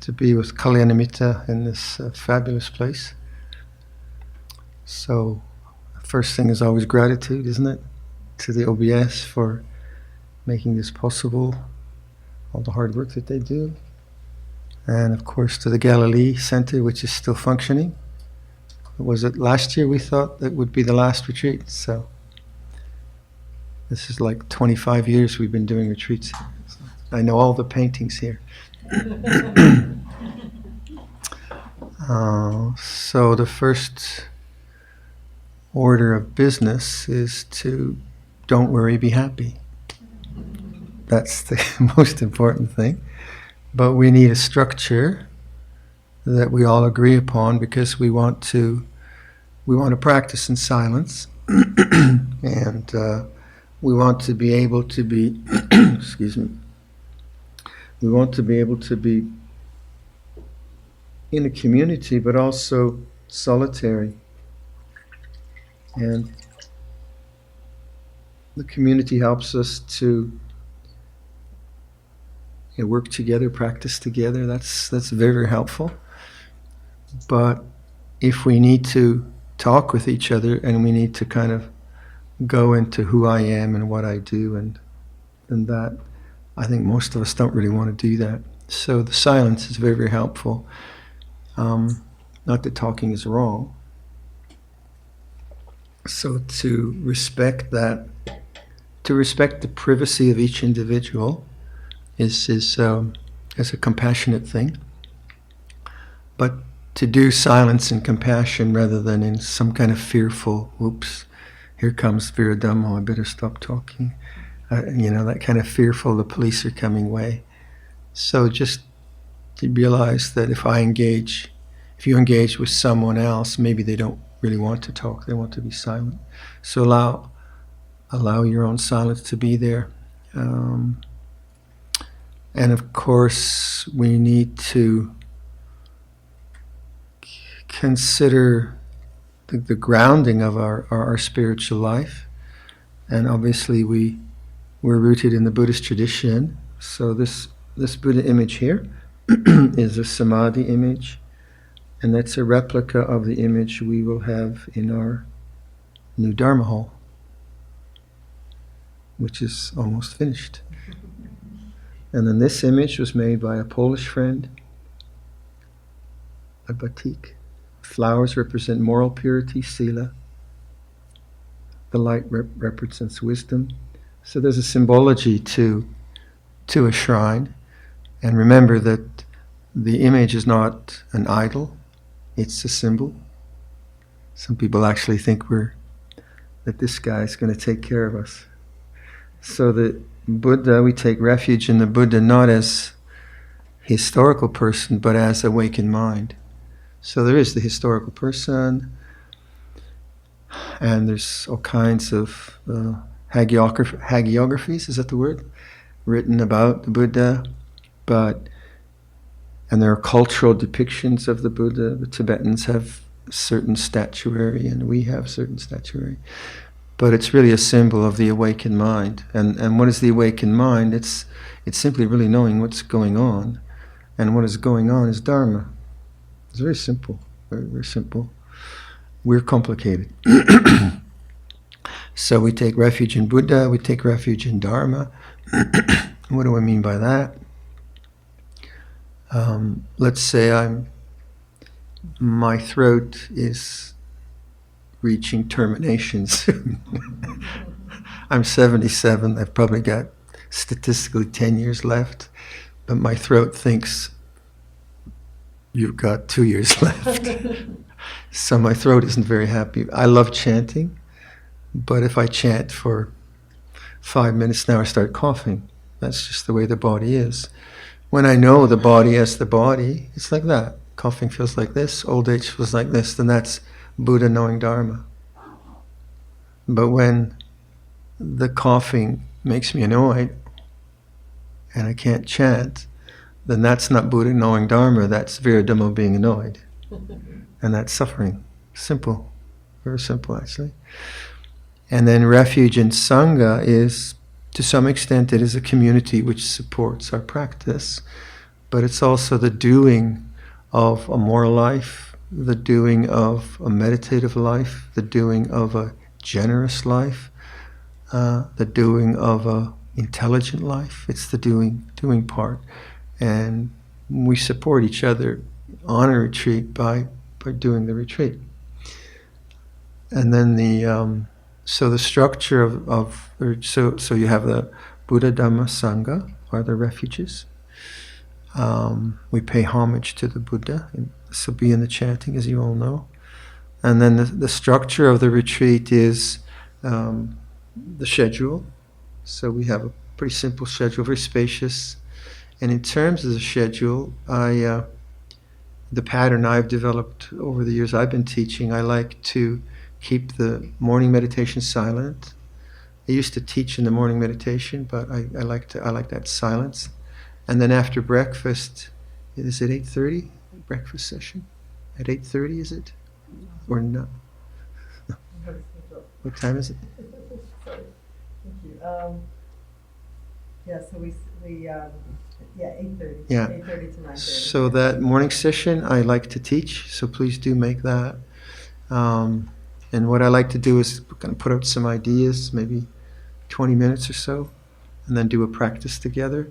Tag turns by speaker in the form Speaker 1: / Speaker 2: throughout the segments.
Speaker 1: to be with Kalyanamitta in this fabulous place. So, first thing is always gratitude, isn't it? To the OBS for making this possible, all the hard work that they do. And of course to the Galilee Center, which is still functioning. Was it last year we thought that would be the last retreat? So this is like 25 years we've been doing retreats. So I know all the paintings here. So the first order of business is to don't worry, be happy. That's the most important thing. But we need a structure that we all agree upon because we want to practice in silence, and we want to be able to be excuse me. We want to be able to be in a community, but also solitary. And the community helps us to work together, practice together. That's very, very helpful. But if we need to talk with each other and we need to kind of go into who I am and what I do and that, I think most of us don't really want to do that. So the silence is very, very helpful. Not that talking is wrong. So to respect that, to respect the privacy of each individual is a compassionate thing. But to do silence and compassion rather than in some kind of fearful, oops, here comes Viradhammo, I better stop talking. That kind of fearful, the police are coming way. So just to realize that if you engage with someone else, maybe they don't really want to talk, they want to be silent. So allow your own silence to be there. And of course, we need to consider the grounding of our spiritual life. And obviously we're rooted in the Buddhist tradition. So this Buddha image here is a Samadhi image. And that's a replica of the image we will have in our new Dharma hall, which is almost finished. And then this image was made by a Polish friend, a batik. Flowers represent moral purity, sila. The light represents wisdom. So there's a symbology to a shrine. And remember that the image is not an idol, it's a symbol. Some people actually think that this guy is going to take care of us. So the Buddha, we take refuge in the Buddha not as historical person, but as awakened mind. So there is the historical person, and there's all kinds of hagiographies, is that the word? Written about the Buddha, and there are cultural depictions of the Buddha. The Tibetans have certain statuary, and we have certain statuary. But it's really a symbol of the awakened mind. And what is the awakened mind? It's simply really knowing what's going on. And what is going on is Dharma. It's very simple, very, very simple. We're complicated. So we take refuge in Buddha, we take refuge in Dharma. What do I mean by that? Let's say my throat is reaching termination soon. I'm 77, I've probably got statistically 10 years left, but my throat thinks you've got 2 years left. So my throat isn't very happy. I love chanting, but if I chant for 5 minutes now I start coughing. That's just the way the body is. When I know the body as the body, it's like that. Coughing feels like this, old age feels like this, then that's Buddha knowing Dharma. But when the coughing makes me annoyed and I can't chant, then that's not Buddha knowing Dharma, that's Viradhammo being annoyed. And that's suffering. Simple. Very simple, actually. And then refuge in Sangha is, to some extent, it is a community which supports our practice. but it's also the doing of a moral life, the doing of a meditative life, the doing of a generous life, the doing of a intelligent life. It's the doing part, and we support each other on a retreat by doing the retreat. And then so the structure of so you have the Viradhammo Sangha, or the refuges. We pay homage to the Buddha, and this will be in the chanting, as you all know. And then the structure of the retreat is the schedule. So we have a pretty simple schedule, very spacious. And in terms of the schedule, the pattern I've developed over the years I've been teaching, I like to keep the morning meditation silent. I used to teach in the morning meditation, but I like that silence. And then after breakfast, is it 8:30? Breakfast session? At 8:30, is it? Or not? What time is it?
Speaker 2: Sorry. Thank you. Yeah, so we 8:30.
Speaker 1: Yeah.
Speaker 2: 8:30 to 9:30.
Speaker 1: So that morning session, I like to teach, so please do make that. And what I like to do is kind of put out some ideas, maybe 20 minutes or so, and then do a practice together,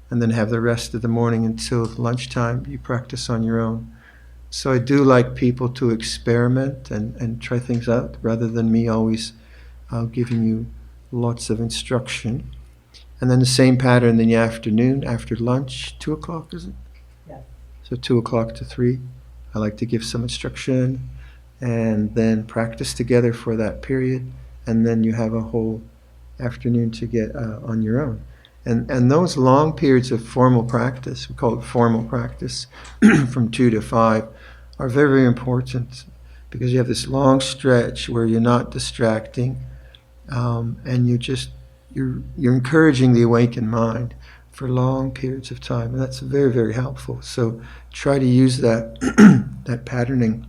Speaker 1: and then have the rest of the morning until lunchtime you practice on your own. So I do like people to experiment and try things out, rather than me always giving you lots of instruction. And then the same pattern in the afternoon, after lunch, 2 o'clock, is it?
Speaker 2: Yeah.
Speaker 1: So 2 o'clock to 3, I like to give some instruction, and then practice together for that period, and then you have a whole afternoon to get on your own. And those long periods of formal practice, we call it formal practice, from 2 to 5, are very, very important, because you have this long stretch where you're not distracting, and you're encouraging the awakened mind for long periods of time, and that's very, very helpful. So try to use that that patterning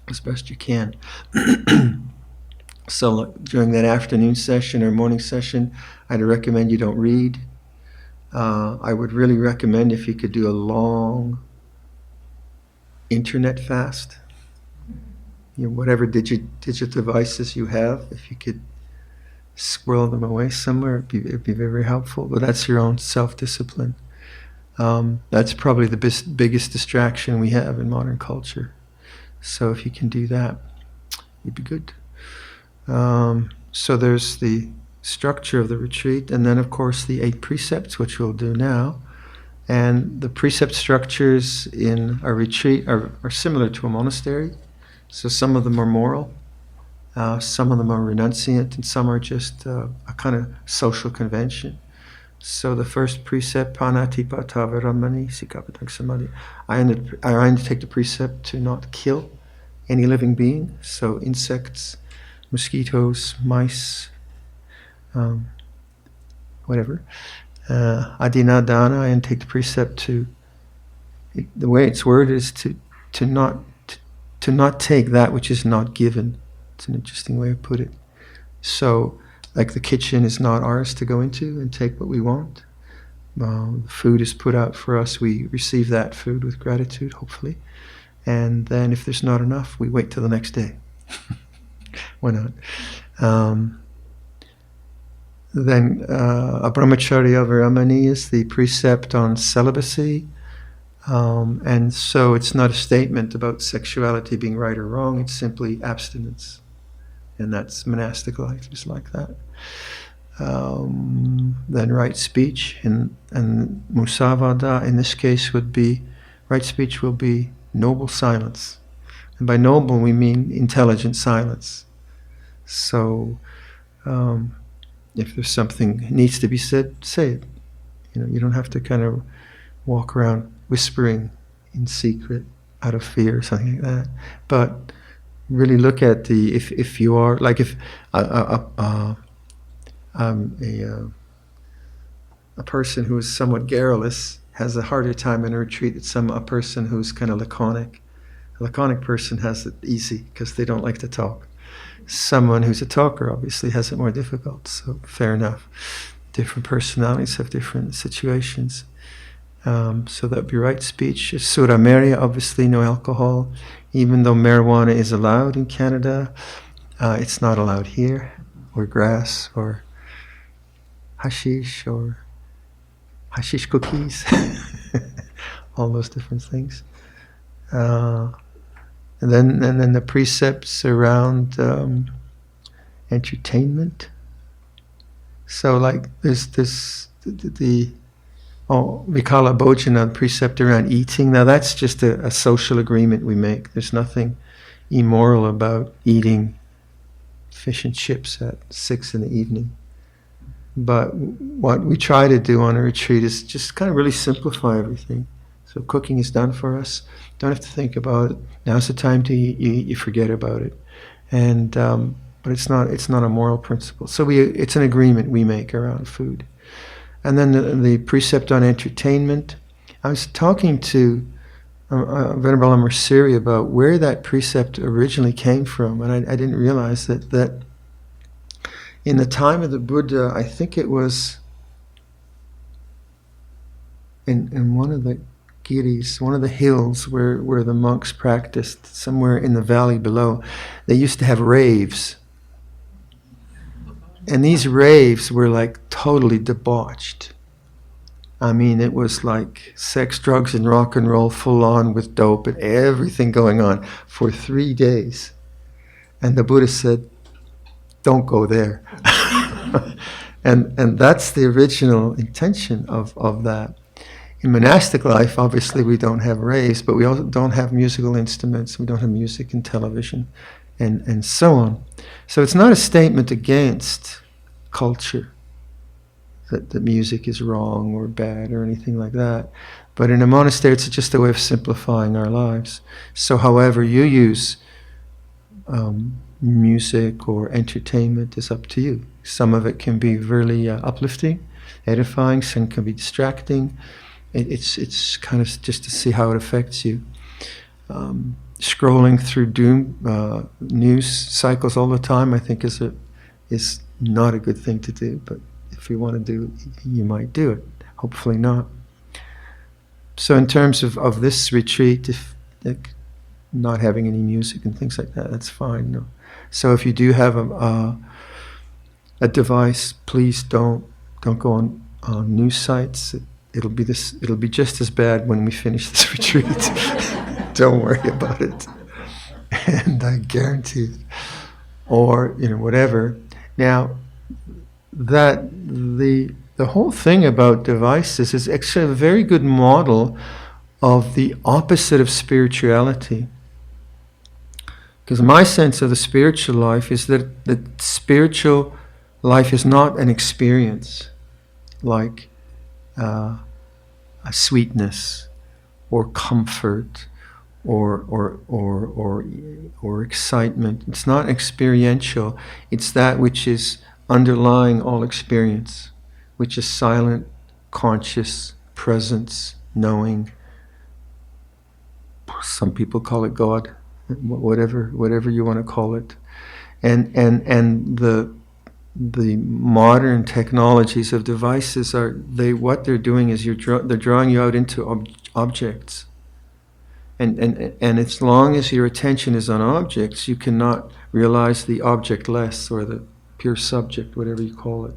Speaker 1: as best you can. So during that afternoon session or morning session, I'd recommend you don't read. I would really recommend if you could do a long internet fast. Whatever digital devices you have, if you could squirrel them away somewhere, it'd be very, very helpful. But that's your own self-discipline. That's probably the biggest distraction we have in modern culture. So if you can do that, you'd be good. So there's the structure of the retreat, and then of course the 8 precepts, which we'll do now. And the precept structures in a retreat are similar to a monastery. So some of them are moral, some of them are renunciant, and some are just a kind of social convention. So the first precept, panatipata viramani sikapatang samadhi, I undertake the precept to not kill any living being, so insects, mosquitoes, mice, whatever. Adinadana, I undertake the precept to, the way it's worded is to not take that which is not given. It's an interesting way to put it. So, like the kitchen is not ours to go into and take what we want. The food is put out for us. We receive that food with gratitude, hopefully. And then if there's not enough, we wait till the next day. Why not? Then brahmacharya viramani is the precept on celibacy. And so it's not a statement about sexuality being right or wrong. It's simply abstinence. And that's monastic life, just like that. Then right speech and musavada, in this case, would be, right speech will be noble silence. And by noble, we mean intelligent silence. So if there's something needs to be said, say it. You don't have to kind of walk around whispering in secret out of fear or something like that. But really look at if you are, like if a person who is somewhat garrulous has a harder time in a retreat than a person who's kind of laconic. A laconic person has it easy because they don't like to talk. Someone who's a talker obviously has it more difficult, so fair enough. Different personalities have different situations. So that would be right speech. Sura Meria, obviously no alcohol. Even though marijuana is allowed in Canada, it's not allowed here, or grass, or hashish, or hashish cookies, all those different things. And then the precepts around entertainment. So like there's this we call it bhojana, precept around eating. Now that's just a social agreement we make. There's nothing immoral about eating fish and chips at 6 p.m. But what we try to do on a retreat is just kind of really simplify everything. So cooking is done for us. Don't have to think about it. Now's the time to eat. You forget about it, and but it's not a moral principle. So it's an agreement we make around food. And then the precept on entertainment. I was talking to Venerable Arnprior about where that precept originally came from, and I didn't realize that in the time of the Buddha, I think it was in one of the giris, one of the hills where the monks practiced, somewhere in the valley below, they used to have raves. And these raves were like totally debauched. I mean, it was like sex, drugs, and rock and roll full on with dope and everything going on for 3 days. And the Buddha said, don't go there. and that's the original intention of that. In monastic life, obviously we don't have raves, but we also don't have musical instruments, we don't have music and television, and so on. So it's not a statement against culture, that the music is wrong or bad or anything like that. But in a monastery, it's just a way of simplifying our lives. So however you use music or entertainment is up to you. Some of it can be really uplifting, edifying, some can be distracting. It's kind of just to see how it affects you. Scrolling through doom news cycles all the time, I think, is not a good thing to do. But if you want to do it, you might do it. Hopefully not. So in terms of this retreat, if not having any music and things like that, that's fine. No. So if you do have a device, please don't go on news sites. It'll be just as bad when we finish this retreat. Don't worry about it. And I guarantee it. Or, whatever. Now, that the whole thing about devices is actually a very good model of the opposite of spirituality. Because my sense of the spiritual life is that the spiritual life is not an experience like a sweetness or comfort or excitement. It's not experiential. It's that which is underlying all experience, which is silent, conscious presence, knowing. Some people call it God, whatever you want to call it, and the modern technologies of devices what they're doing is they're drawing you out into objects, and as long as your attention is on objects, you cannot realize the objectless or the pure subject, whatever you call it,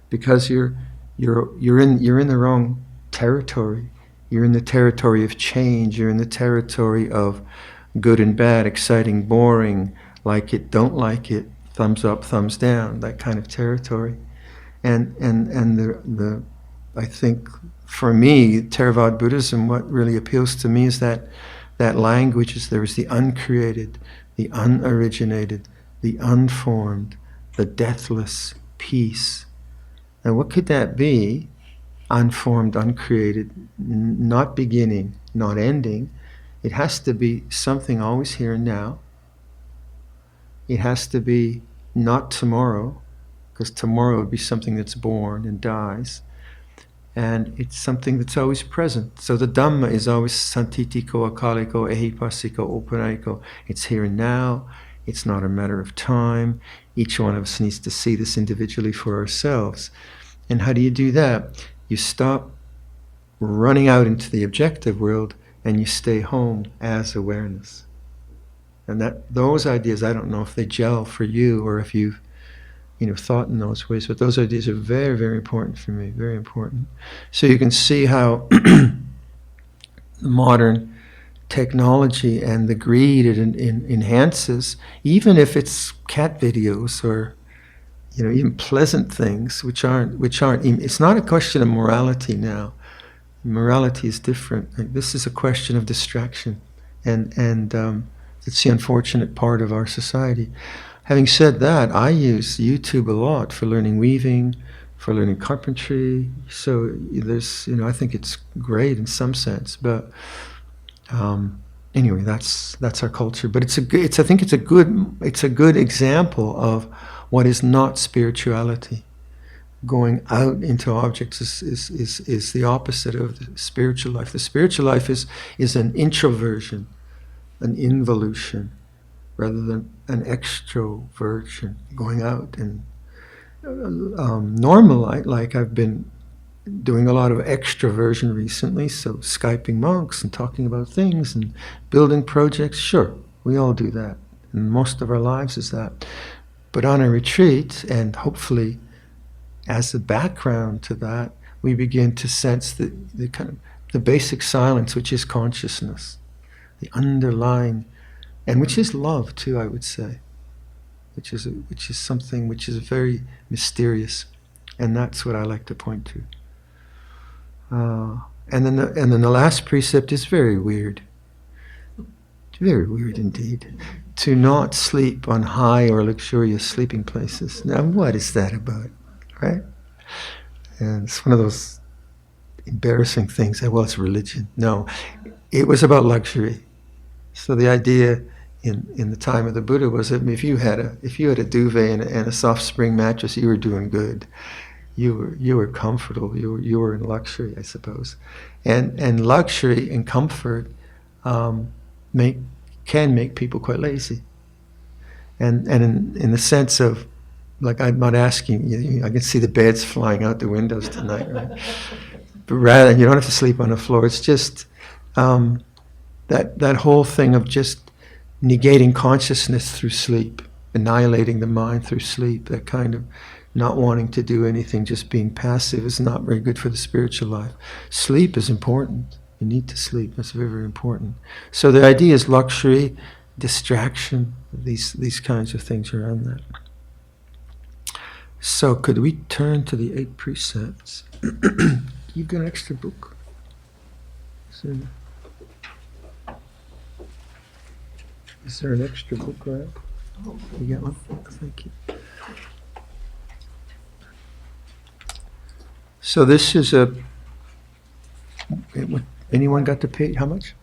Speaker 1: because you're in the wrong territory. You're in the territory of change. You're in the territory of good and bad, exciting, boring, like it, don't like it, thumbs up, thumbs down, that kind of territory. And the I think for me, Theravada Buddhism, what really appeals to me is that language is there is the uncreated, the unoriginated, the unformed, the deathless peace. And what could that be? Unformed, uncreated, not beginning, not ending. It has to be something always here and now. It has to be not tomorrow, because tomorrow would be something that's born and dies. And it's something that's always present. So the Dhamma is always santitiko, akaliko, ehipasiko, opanayiko. It's here and now. It's not a matter of time. Each one of us needs to see this individually for ourselves. And how do you do that? You stop running out into the objective world, and you stay home as awareness. And those ideas, I don't know if they gel for you or if you've thought in those ways, but those ideas are very, very important for me, very important. So you can see how modern technology and the greed it enhances, even if it's cat videos or even pleasant things, which aren't. It's not a question of morality now. Morality is different. Like, this is a question of distraction, and it's the unfortunate part of our society. Having said that, I use YouTube a lot for learning weaving, for learning carpentry. So there's, I think it's great in some sense. But anyway, that's our culture. But I think it's a good example of what is not spirituality. Going out into objects is the opposite of the spiritual life. The spiritual life is an introversion, an involution, rather than an extroversion, going out. And normal, like I've been doing a lot of extroversion recently, so Skyping monks and talking about things and building projects. Sure, we all do that, and most of our lives is that. But on a retreat, and hopefully as the background to that, we begin to sense the kind of the basic silence, which is consciousness, the underlying, and which is love too, I would say, which is something which is very mysterious, and that's what I like to point to. And then the last precept is very weird. Very weird indeed. To not sleep on high or luxurious sleeping places. Now, what is that about, right? And it's one of those embarrassing things. Well, it's religion. No, it was about luxury. So the idea in the time of the Buddha was that if you had a duvet and a soft spring mattress, you were doing good. You were comfortable. You were in luxury, I suppose. And luxury and comfort can make people quite lazy. And in the sense of, like, I'm not asking you, I can see the beds flying out the windows tonight, right? But rather, you don't have to sleep on the floor. It's just that whole thing of just negating consciousness through sleep, annihilating the mind through sleep, that kind of not wanting to do anything, just being passive, is not very good for the spiritual life. Sleep is important. You need to sleep. That's very, very important. So the idea is luxury, distraction, these kinds of things around that. So could we turn to the 8 precepts? You've got an extra book? Is there an extra book around? You got one? Thank you. So this is anyone got the page? How much?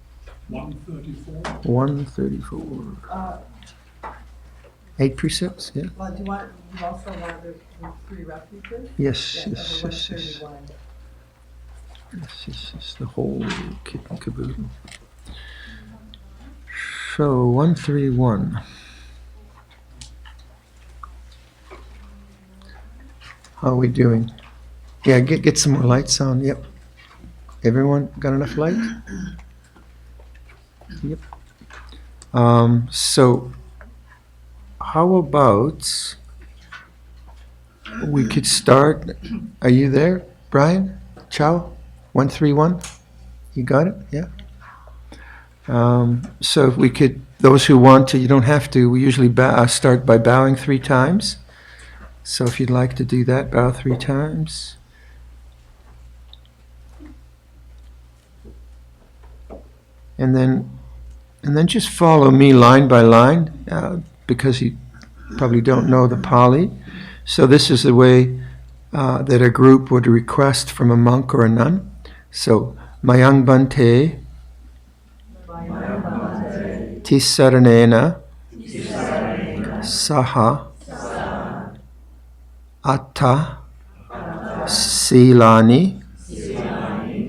Speaker 3: 134.
Speaker 1: 134. 8 precepts, yeah?
Speaker 2: Well, do you also want the 3 refuges?
Speaker 1: Yes,
Speaker 2: Yeah,
Speaker 1: yes,
Speaker 2: number
Speaker 1: yes, yes.
Speaker 2: 131.
Speaker 1: Yes, the whole kit and caboodle. So, 131. How are we doing? Yeah, get some more lights on, yep. Everyone got enough light? Yep. So, how about we could start? Are you there, Brian? Chow? 131? You got it? Yeah? So if we could, those who want to, you don't have to, we usually start by bowing 3 times. So if you'd like to do that, bow 3 times. And then just follow me line by line, because you probably don't know the Pali. So this is the way that a group would request from a monk or a nun. So, Mayang Bante, Tisaranena, Saha, Atta, Silani,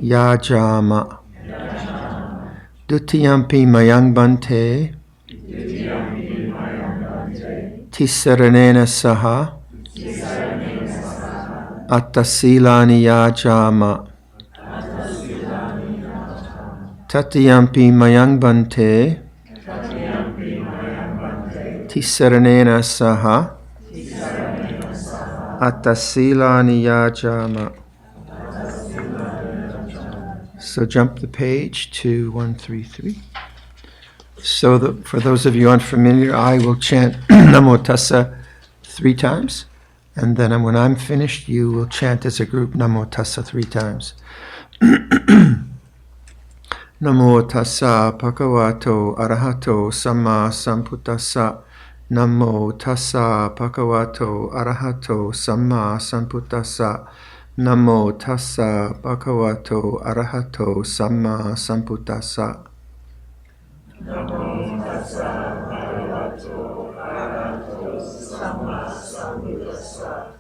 Speaker 1: Yajama. Dutiyampi Mayang Bante, Tisaranena Saha, Atta Silani Yajama. Tatiyampi mayang bante tisaranena saha atasilani yajama. So jump the page to 133. So for those of you unfamiliar, I will chant Namo Tassa 3 times. And then when I'm finished, you will chant as a group Namo Tassa 3 times. Namo Tassa Bhagavato Arahato Samma Sambuddhassa. Namo Tassa Bhagavato Arahato Samma Sambuddhassa. Namo Tassa Bhagavato Arahato Samma Sambuddhassa.
Speaker 4: Namo tassa bhagavato arahato samma sambuddhassa.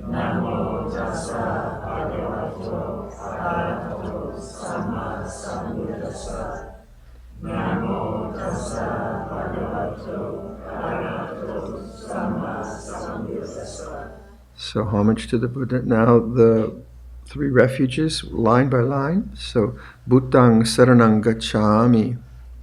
Speaker 4: Namo tassa bhagavato arahato samma sambuddhassa. Namo tassa bhagavato arahato samma sambuddhassa.
Speaker 1: So homage to the Buddha. Now the 3 refuges, line by line. So Buddhang Saranang Gacchami.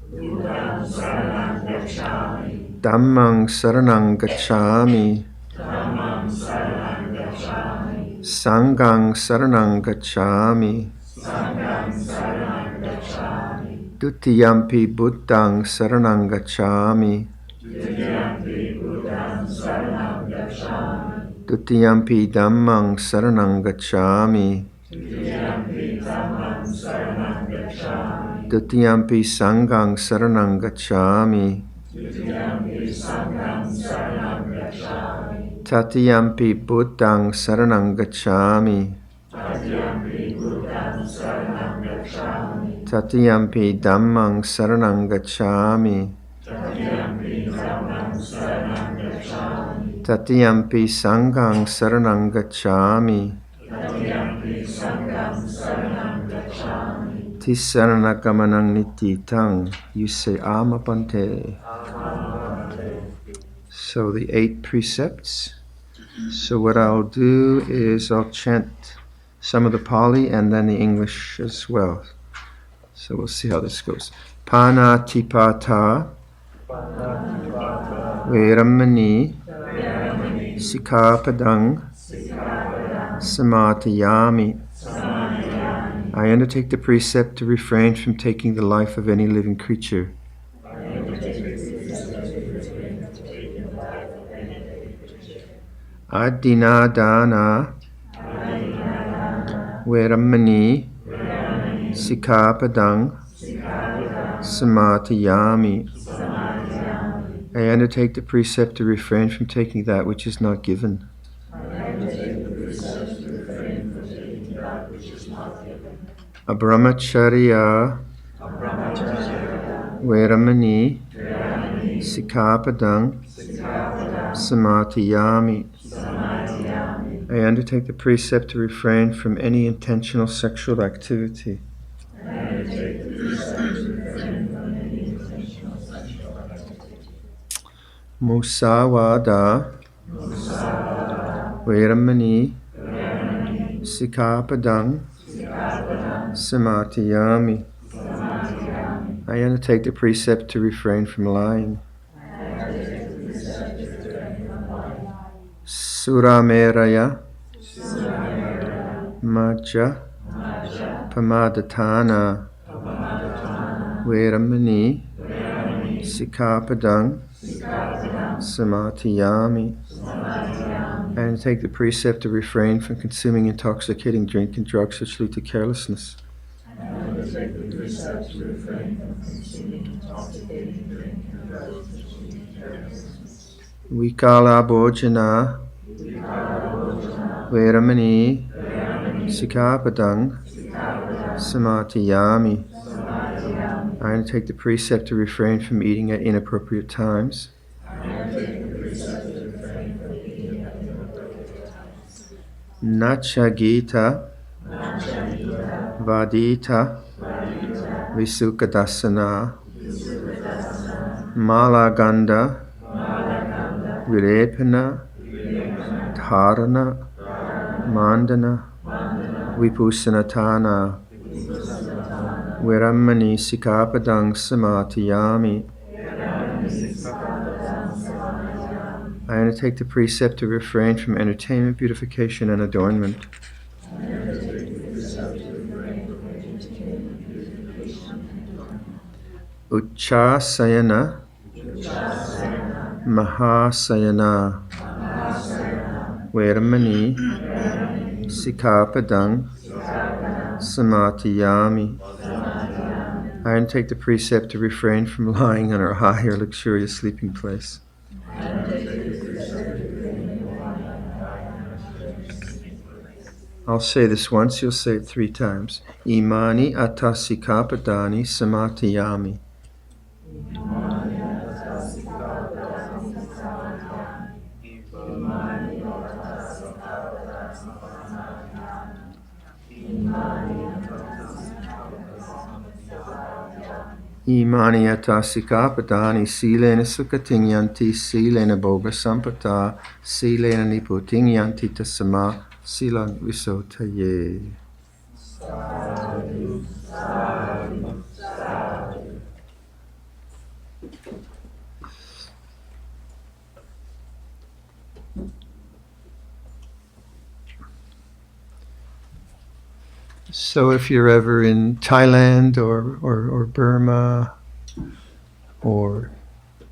Speaker 4: Buddhang saranang gacchami.
Speaker 1: Dhammang Saranang Gacchami.
Speaker 4: Dhammang saranang gacchami.
Speaker 1: Sanghang Saranang Gacchami.
Speaker 4: Sanghang saranang gacchami.
Speaker 1: Dutiyampi Buddhang Saranang Gacchami.
Speaker 4: Dutiyampi buddhang saranang gacchami.
Speaker 1: Dutiyampi Dhammang Saranang Gacchami.
Speaker 4: Dutiyampi dhammang saranang gacchami.
Speaker 1: Dutiyampi Sanghang Saranang Gacchami.
Speaker 4: Dutiyampi sanghang saranang gacchami.
Speaker 1: Tatiyampi Buddhang Saranang Gacchami.
Speaker 4: Tatiyampi buddhang saranang gacchami.
Speaker 1: Tatiyampi Dhammang Saranang Gacchami.
Speaker 4: Tatiyampi dhammang saranang gacchami.
Speaker 1: Tatiyampi Sanghang Saranang Gacchami.
Speaker 4: Tatiyampi sanghang saranang gacchami.
Speaker 1: Tisaranagammanang nititang. You say Amapante. So the 8 precepts. So what I'll do is I'll chant some of the Pali and then the English as well. So we'll see how this goes. Panatipata Veramani Sikkhapadang Samatiyami. I undertake the precept to refrain from taking the life of any living creature. Adinadana Veramani Sikkhapadang Samatiyami. I undertake the precept to refrain from taking that which is not given. Abrahmacharya Veramani Sikkhapadang Samatiyami. I undertake the precept to refrain from any intentional sexual activity. Musawada Veramani Sikkhapadang Samatiyami. I undertake the precept to refrain from lying. Surameraya Maja Pamadatana Veramani Sikkhapadang Samatiyami. I undertake the precept to refrain from consuming intoxicating drink and drugs which lead to carelessness. Vikala Bhojana Veramani Sikkhapadang Samatiyami. I undertake the precept to refrain from eating at inappropriate times. Nachagita Vadita Visukadasana Malaganda Virepana Dharana Mandana Vipusanatana. Viramani Sikkhapadang Samatiyami. I undertake the precept to refrain from entertainment, beautification, and adornment. Uchasayana Mahasayana Viramani Sikkhapadang Samatiyami. I undertake the precept to refrain from lying on our high or luxurious sleeping place. I'll say this once, you'll say it 3 times. Imani atasikapadani samatiyami. Imani atasikapadani silena sukatingyanti silena boga sampata silena niputingyanti tasama silang visotaye. So if you're ever in Thailand or Burma or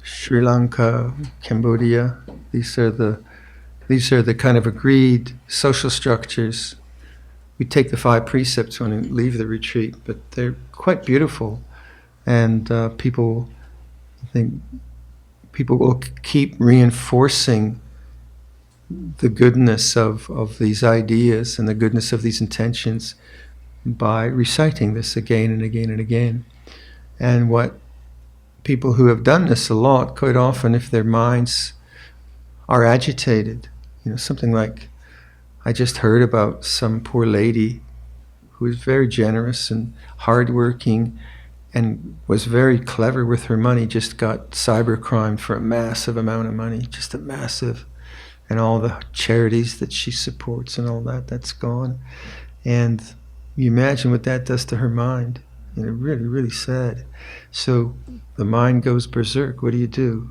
Speaker 1: Sri Lanka, Cambodia, these are the kind of agreed social structures. We take the 5 precepts when we leave the retreat, but they're quite beautiful, and I think people will keep reinforcing the goodness of these ideas and the goodness of these intentions by reciting this again and again and again. And what people who have done this a lot, quite often, if their minds are agitated, something like, I just heard about some poor lady who was very generous and hardworking and was very clever with her money, just got cybercrimed for a massive amount of money, just a massive, and all the charities that she supports and all that's gone. And you imagine what that does to her mind. Really, really sad. So the mind goes berserk. What do?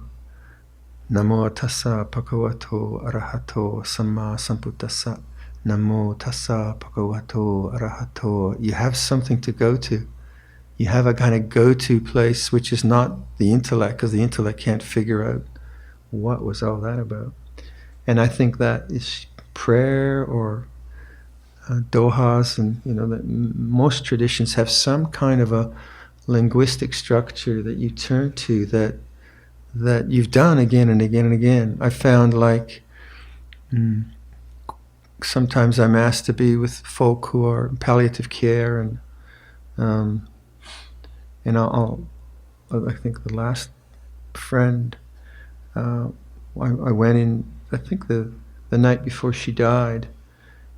Speaker 1: Namo tassa bhagavato arahato samma sambuddhassa. Namo tassa bhagavato arahato. You have something to go to. You have a kind of go-to place, which is not the intellect, because the intellect can't figure out what was all that about. And I think that is prayer or dohas, and that most traditions have some kind of a linguistic structure that you turn to that you've done again and again and again. I found sometimes I'm asked to be with folk who are in palliative care, and I think the last friend I went in, I think the night before she died.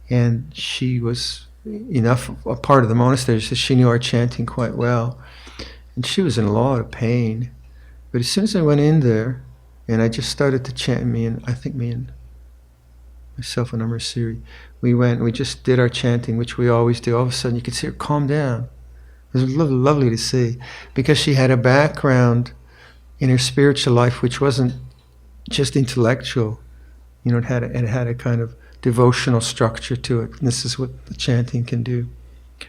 Speaker 1: And she was enough a part of the monastery, so she knew our chanting quite well. And she was in a lot of pain. But as soon as I went in there, and I just started to chant, me and myself and Arnprior, we just did our chanting, which we always do. All of a sudden, you could see her calm down. It was lovely to see, because she had a background in her spiritual life which wasn't just intellectual. It had a kind of devotional structure to it. And this is what the chanting can do.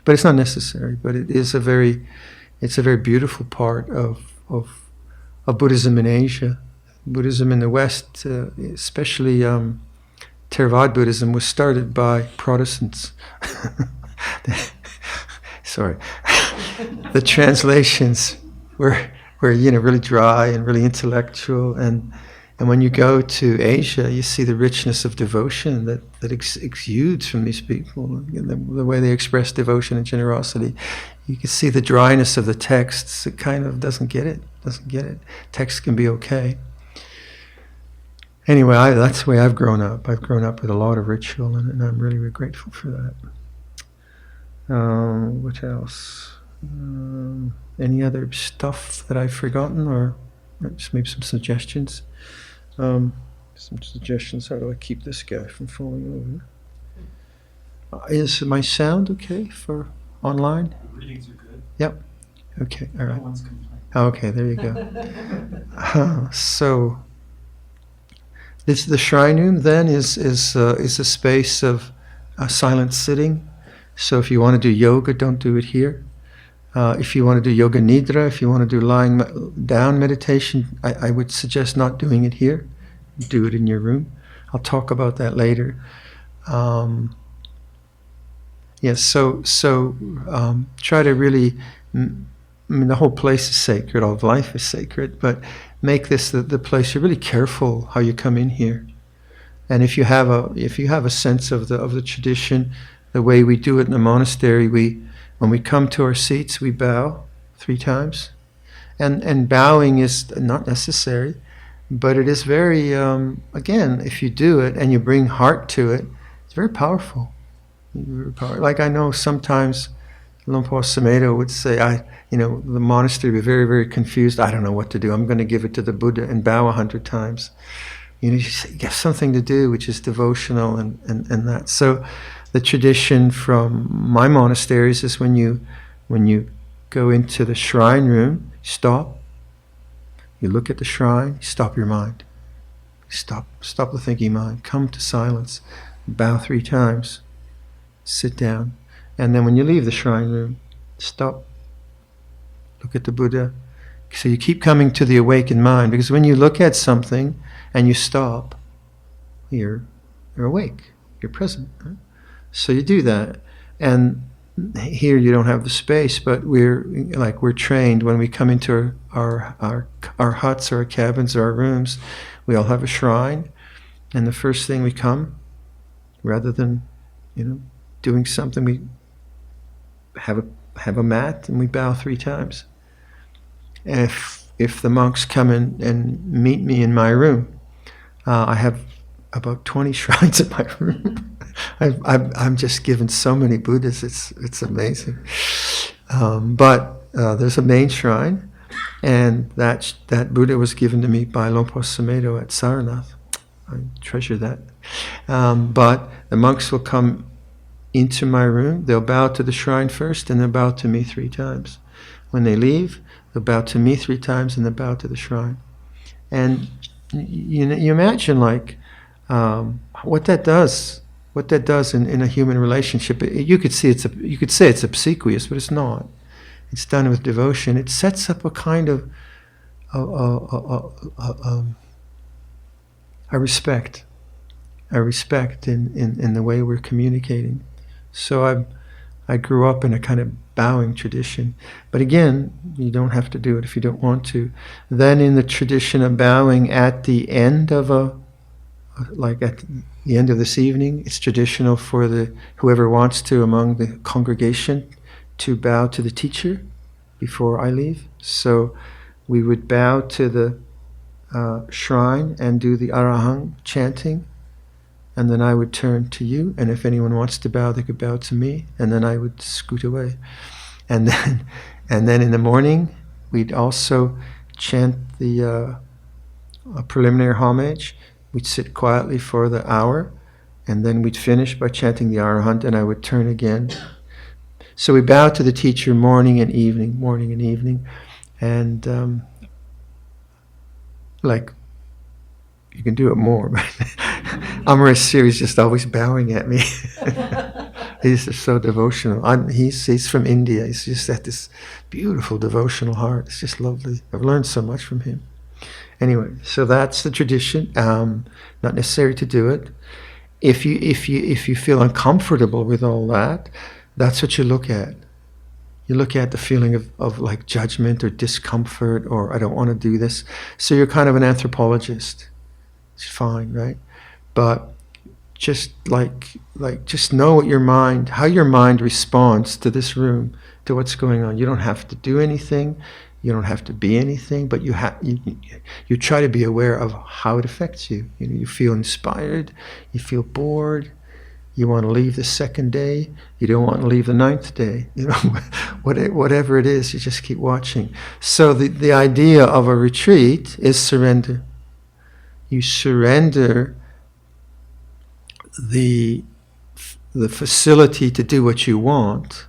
Speaker 1: But it's not necessary, but it's a very beautiful part of Buddhism in Asia. Buddhism in the West, especially Theravada Buddhism, was started by Protestants. Sorry. The translations were really dry and really intellectual, and when you go to Asia, you see the richness of devotion that exudes from these people, the way they express devotion and generosity. You can see the dryness of the texts. It kind of doesn't get it. Text can be okay. Anyway, that's the way I've grown up. I've grown up with a lot of ritual, and I'm really, really grateful for that. What else? Any other stuff that I've forgotten, or just maybe some suggestions? How do I keep this guy from falling over? Is my sound okay for online?
Speaker 3: The readings are good.
Speaker 1: Yep. Okay, all
Speaker 3: No
Speaker 1: right.
Speaker 3: one's complaining.
Speaker 1: Okay, there you go. So this the shrine room then is a space of silent sitting. So if you want to do yoga, don't do it here. If you want to do yoga nidra, if you want to do lying down meditation, I would suggest not doing it here. Do it in your room. I'll talk about that later. Yes, try to really. I mean, the whole place is sacred. All of life is sacred, but make this the place. You're really careful how you come in here. And if you have a sense of the tradition, the way we do it in the monastery, when we come to our seats, we bow 3 times, and bowing is not necessary, but it is very again, if you do it and you bring heart to it, it's very powerful. Like I know sometimes Luang Samedo would say, the monastery would be very, very confused. I don't know what to do. I'm going to give it to the Buddha and bow 100 times. You have something to do, which is devotional and that. So the tradition from my monasteries is when you go into the shrine room, stop, you look at the shrine, stop your mind. Stop the thinking mind. Come to silence. Bow 3 times. Sit down. And then when you leave the shrine room, stop. Look at the Buddha. So you keep coming to the awakened mind, because when you look at something and you stop, you're awake. You're present. Right? So you do that. And here you don't have the space, but we're trained when we come into our huts or our cabins or our rooms, we all have a shrine. And the first thing we come, rather than, doing something, we have a mat and we bow 3 times. And if the monks come in and meet me in my room, I have about 20 shrines in my room. I'm just given so many Buddhas. It's amazing. But there's a main shrine, and that Buddha was given to me by Luang Samedo at Saranath. I treasure that. But the monks will come into my room. They'll bow to the shrine first, and they'll bow to me 3 times. When they leave, they'll bow to me 3 times, and they'll bow to the shrine. And you imagine what that does in a human relationship. You could say it's obsequious, but it's not. It's done with devotion. It sets up a kind of a respect in the way we're communicating. So I grew up in a kind of bowing tradition. But again, you don't have to do it if you don't want to. Then in the tradition of bowing at the end of at the end of this evening, it's traditional for whoever wants to among the congregation to bow to the teacher before I leave. So we would bow to the shrine and do the Arahang chanting. And then I would turn to you, and if anyone wants to bow, they could bow to me, and then I would scoot away. And then in the morning, we'd also chant the preliminary homage. We'd sit quietly for the hour, and then we'd finish by chanting the Arahant, and I would turn again. So we bow to the teacher morning and evening, and you can do it more, but Amrit is just always bowing at me. He's just so devotional. He's from India. He's just got this beautiful devotional heart. It's just lovely. I've learned so much from him. Anyway, so that's the tradition. Not necessary to do it. If you feel uncomfortable with all that, that's what you look at. You look at the feeling of judgment or discomfort, or I don't want to do this. So you're kind of an anthropologist. It's fine, right? But just just know how your mind responds to this room, to what's going on. You don't have to do anything, you don't have to be anything, but you try to be aware of how it affects you. You feel inspired, you feel bored, you want to leave the 2nd day, you don't want to leave the 9th day. Whatever it is, you just keep watching. So the idea of a retreat is surrender. You surrender the facility to do what you want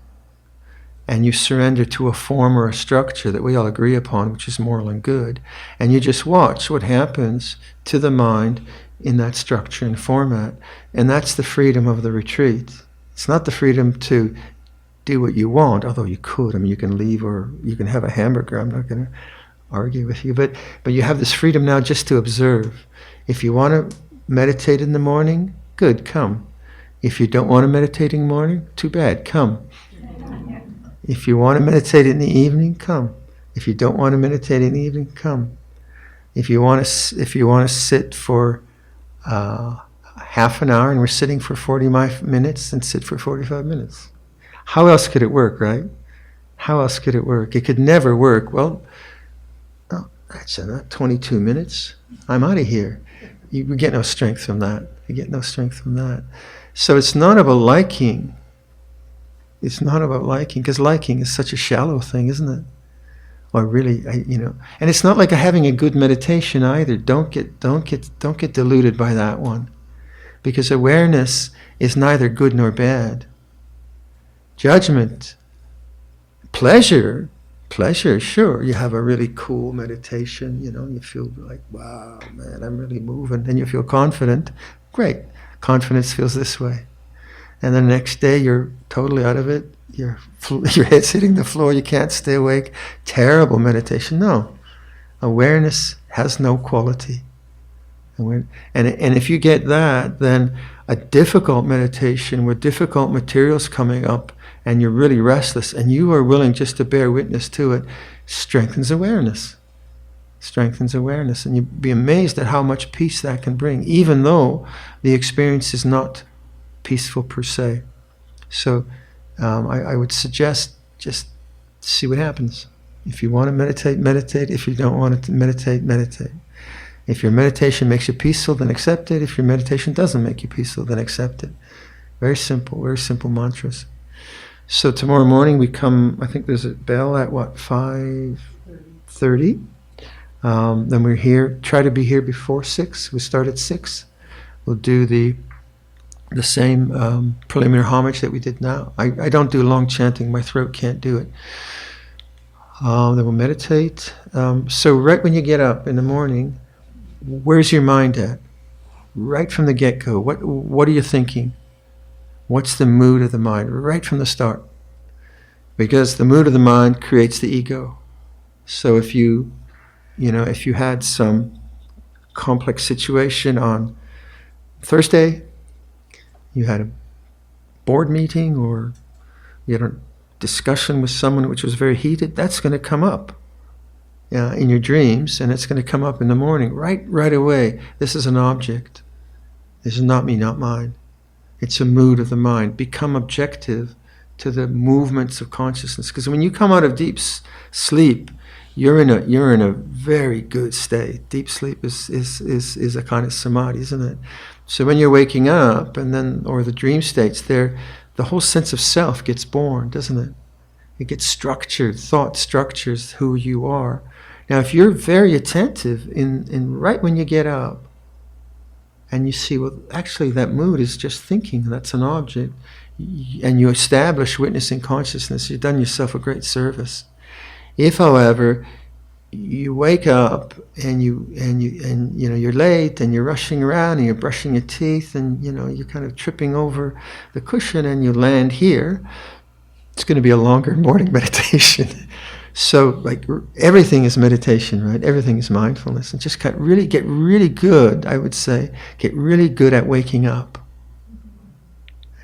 Speaker 1: and you surrender to a form or a structure that we all agree upon, which is moral and good, and you just watch what happens to the mind in that structure and format. And that's the freedom of the retreat. It's not the freedom to do what you want, although you could. I mean, you can leave or you can have a hamburger. I'm not going to argue with you. But you have this freedom now just to observe. If you want to meditate in the morning, good, come. If you don't want to meditate in the morning, too bad, come. If you want to meditate in the evening, come. If you don't want to meditate in the evening, come. If you want to sit for half an hour and we're sitting for 45 minutes, then sit for 45 minutes. How else could it work, right? How else could it work? It could never work. Well, that's not 22 minutes. I'm out of here. You get no strength from that. You get no strength from that. So it's not about liking. It's not about liking, because liking is such a shallow thing, isn't it? Or really, and it's not like having a good meditation either. Don't get deluded by that one, because awareness is neither good nor bad. Judgment, pleasure, sure. You have a really cool meditation, you feel like, wow, man, I'm really moving, and you feel confident. Great, confidence feels this way. And the next day you're totally out of it. Your head's hitting the floor. You can't stay awake. Terrible meditation. No, awareness has no quality. And if you get that, then a difficult meditation with difficult materials coming up, and you're really restless, and you are willing just to bear witness to it, strengthens awareness. Strengthens awareness, and you'd be amazed at how much peace that can bring, even though the experience is not peaceful per se. So I would suggest just see what happens. If you want to meditate, meditate. If you don't want to meditate, meditate. If your meditation makes you peaceful, then accept it. If your meditation doesn't make you peaceful, then accept it. Very simple mantras. So tomorrow morning we come, I think there's a bell at 5:30. Then we're here, try to be here before 6. We start at 6. We'll do the same preliminary homage that we did now. I don't do long chanting. My throat can't do it. Then we'll meditate. So right when you get up in the morning, where's your mind at? Right from the get-go. What are you thinking? What's the mood of the mind? Right from the start. Because the mood of the mind creates the ego. So if you had some complex situation on Thursday, you had a board meeting, or you had a discussion with someone which was very heated, that's going to come up in your dreams, and it's going to come up in the morning, right away. This is an object. This is not me, not mine. It's a mood of the mind. Become objective to the movements of consciousness. Because when you come out of deep sleep, you're in a very good state. Deep sleep is a kind of samadhi, isn't it? So when you're waking up, or the dream states, the whole sense of self gets born, doesn't it? It gets structured. Thought structures who you are. Now, if you're very attentive in right when you get up, and you see, well, actually that mood is just thinking, that's an object, and you establish witnessing consciousness, you've done yourself a great service. If, however, you wake up and you're late and you're rushing around and you're brushing your teeth and you're kind of tripping over the cushion and you land here, it's going to be a longer morning meditation. So, everything is meditation, right? Everything is mindfulness, and just get really good. I would say, get really good at waking up.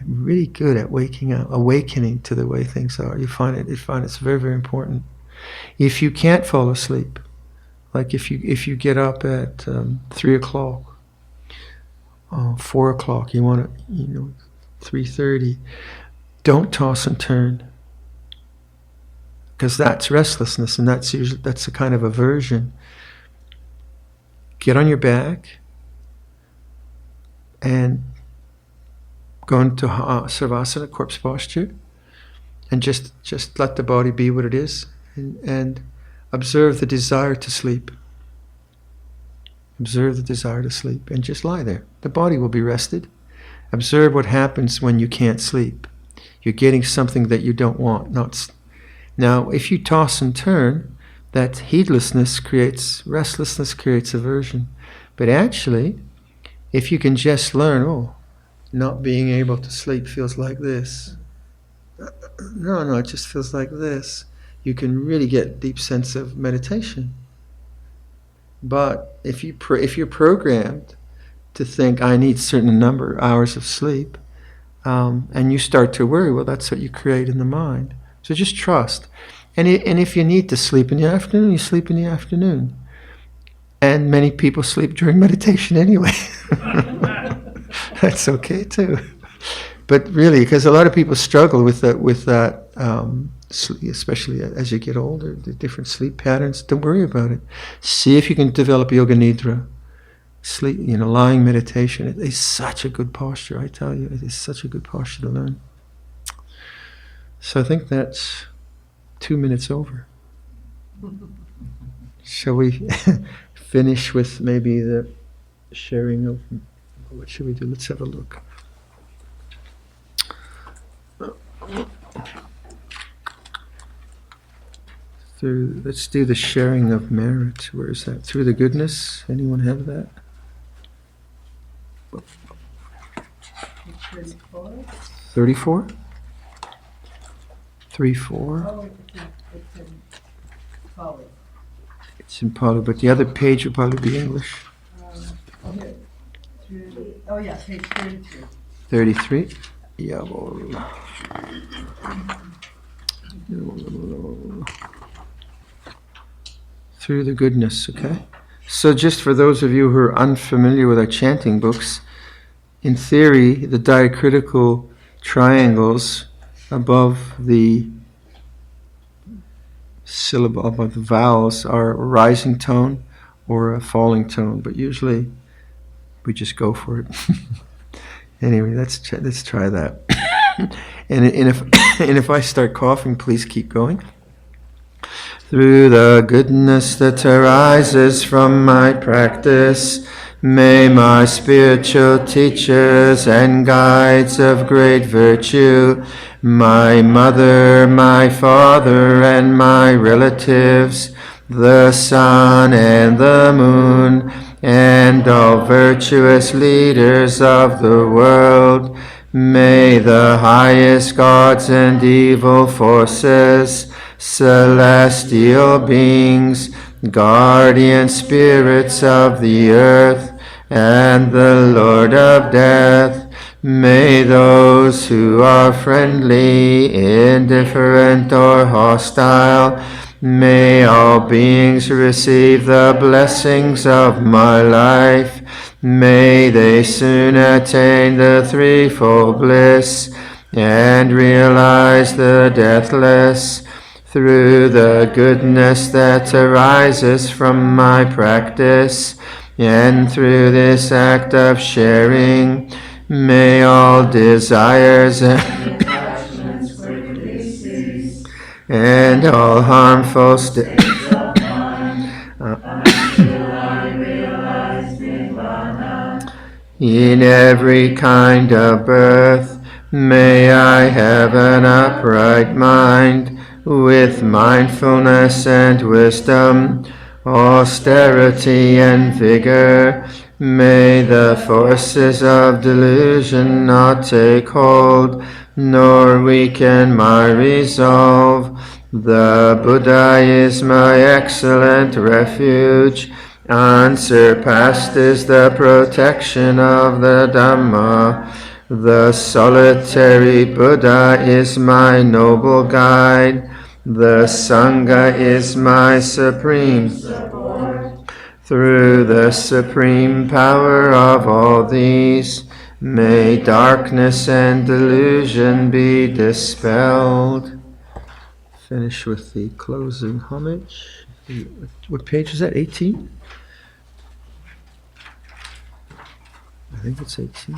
Speaker 1: Really good at waking up, awakening to the way things are. You find it's very, very important. If you can't fall asleep, like if you get up at 3 o'clock, 4 o'clock, you want to 3:30, don't toss and turn. Because that's restlessness, and that's a kind of aversion. Get on your back and go into Sarvasana, corpse posture, and just let the body be what it is, and observe the desire to sleep. Observe the desire to sleep, and just lie there. The body will be rested. Observe what happens when you can't sleep. You're getting something that you don't want, Now, if you toss and turn, that heedlessness creates restlessness, creates aversion. But actually, if you can just learn, oh, not being able to sleep feels like this. No, it just feels like this. You can really get a deep sense of meditation. But if you're programmed to think I need a certain number of hours of sleep, and you start to worry, well, that's what you create in the mind. So just trust. And if you need to sleep in the afternoon, you sleep in the afternoon. And many people sleep during meditation anyway. That's okay too. But really, because a lot of people struggle with that, especially as you get older, the different sleep patterns. Don't worry about it. See if you can develop yoga nidra. Sleep, lying meditation. It is such a good posture, I tell you. It is such a good posture to learn. So I think that's 2 minutes over. Shall we finish with maybe the sharing of, what should we do? Let's have a look. Let's do the sharing of merit. Where is that? Through the goodness? Anyone have that?
Speaker 2: 34.
Speaker 1: 34? 34?
Speaker 2: Oh, it's in Pali.
Speaker 1: It's in Pali, but the other page will probably be English.
Speaker 2: Here. Yeah, page 32.
Speaker 1: 33? Jawohl. Through the goodness, okay? So just for those of you who are unfamiliar with our chanting books, in theory, the diacritical triangles above the syllable, above the vowels, are a rising tone or a falling tone, but usually we just go for it. Anyway, let's try that. and if I start coughing, please keep going. Through the goodness that arises from my practice, may my spiritual teachers and guides of great virtue, my mother, my father, and my relatives, the sun and the moon, and all virtuous leaders of the world, may the highest gods and evil forces, celestial beings, guardian spirits of the earth, and the Lord of death, may those who are friendly, indifferent, or hostile, may all beings receive the blessings of my life. May they soon attain the threefold bliss and realize the deathless. Through the goodness that arises from my practice, and through this act of sharing, may all desires
Speaker 4: attachments quickly cease,
Speaker 1: and all harmful
Speaker 4: until I realize Nirvana.
Speaker 1: in every kind of birth, may I have an upright mind, with mindfulness and wisdom, austerity and vigor. May the forces of delusion not take hold, nor weaken my resolve. The Buddha is my excellent refuge. Unsurpassed is the protection of the Dhamma. The solitary Buddha is my noble guide. The Sangha is my supreme
Speaker 4: Support.
Speaker 1: Through the supreme power of all these, may darkness and delusion be dispelled. Finish with the closing homage. What page is that? 18? I think it's 18.